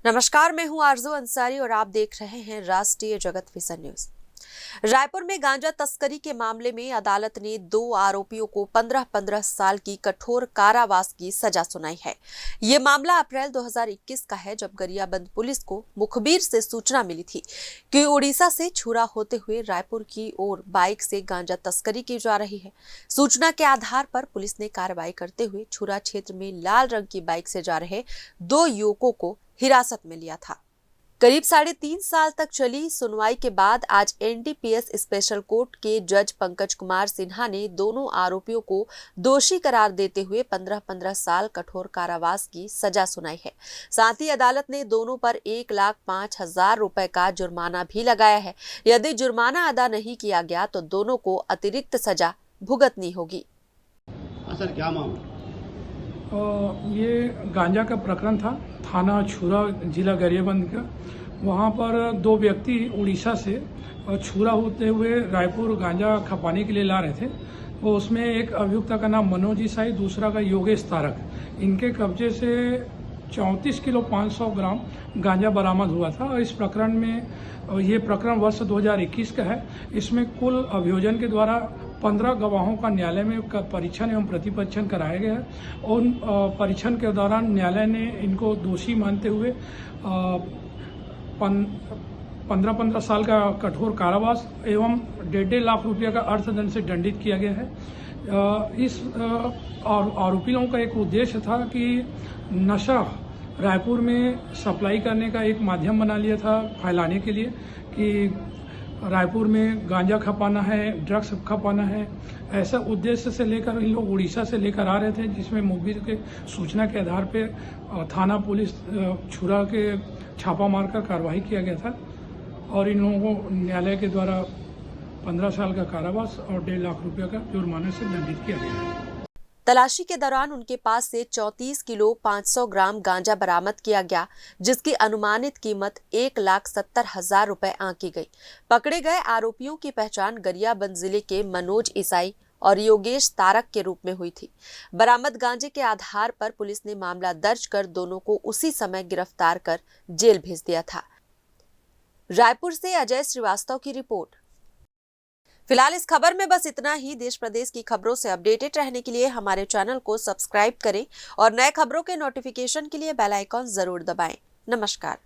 नमस्कार, मैं हूं आरजू अंसारी और आप देख रहे हैं राष्ट्रीय जगत विजन न्यूज। रायपुर में गांजा तस्करी के मामले में अदालत ने 2 आरोपियों को 15-15 साल की कठोर कारावास की सजा सुनाई है। ये मामला अप्रैल 2021 का है, जब गरियाबंद पुलिस को मुखबिर से सूचना मिली थी कि उड़ीसा से छुरा होते हुए रायपुर की ओर बाइक से गांजा तस्करी की जा रही है। सूचना के आधार पर पुलिस ने कार्रवाई करते हुए छुरा क्षेत्र में लाल रंग की बाइक से जा रहे 2 युवकों को हिरासत में लिया था। करीब 3.5 साल तक चली सुनवाई के बाद आज एनडीपीएस स्पेशल कोर्ट के जज पंकज कुमार सिन्हा ने दोनों आरोपियों को दोषी करार देते हुए 15-15 साल कठोर कारावास की सजा सुनाई है। साथ ही अदालत ने दोनों पर 1,05,000 रुपए का जुर्माना भी लगाया है। यदि जुर्माना अदा नहीं किया गया तो दोनों को अतिरिक्त सजा भुगतनी होगी। सर, क्या मामला? ये गांजा का प्रकरण था, थाना छुरा, जिला गरियाबंद का। वहाँ पर 2 व्यक्ति उड़ीसा से छुरा होते हुए रायपुर गांजा खपाने के लिए ला रहे थे। वो उसमें एक अभियुक्त का नाम मनोज ईसाई, दूसरा का योगेश तारक। इनके कब्जे से 34 किलो 500 ग्राम गांजा बरामद हुआ था। और इस प्रकरण में, ये प्रकरण वर्ष 2021 का है। इसमें कुल अभियोजन के द्वारा 15 गवाहों का न्यायालय में परीक्षण एवं प्रतिपरीक्षण कराया गया है। उन परीक्षण के दौरान न्यायालय ने इनको दोषी मानते हुए 15-15 साल का कठोर कारावास एवं 1.5 लाख रुपये का अर्थदंड से दंडित किया गया है। इस आरोपियों का एक उद्देश्य था कि नशा रायपुर में सप्लाई करने का एक माध्यम बना लिया था, फैलाने के लिए कि रायपुर में गांजा खपाना है, ड्रग्स खपाना है। ऐसा उद्देश्य से लेकर इन लोग उड़ीसा से लेकर आ रहे थे, जिसमें मुखबिर के सूचना के आधार पर थाना पुलिस छुरा के छापा मारकर कार्रवाई किया गया था और इन लोगों को न्यायालय के द्वारा 15 साल का कारावास और 1.5 लाख रुपये का जुर्माने से दंडित किया गया है। तलाशी के दौरान उनके पास से 34 किलो 500 ग्राम गांजा बरामद किया गया, जिसकी अनुमानित कीमत 1,70,000 रुपए आंकी गई। पकड़े गए आरोपियों की पहचान गरियाबंद जिले के मनोज ईसाई और योगेश तारक के रूप में हुई थी। बरामद गांजे के आधार पर पुलिस ने मामला दर्ज कर दोनों को उसी समय गिरफ्तार कर जेल भेज दिया था। रायपुर से अजय श्रीवास्तव की रिपोर्ट। फिलहाल इस खबर में बस इतना ही। देश प्रदेश की खबरों से अपडेटेड रहने के लिए हमारे चैनल को सब्सक्राइब करें और नए खबरों के नोटिफिकेशन के लिए बेल आइकॉन जरूर दबाएं। नमस्कार।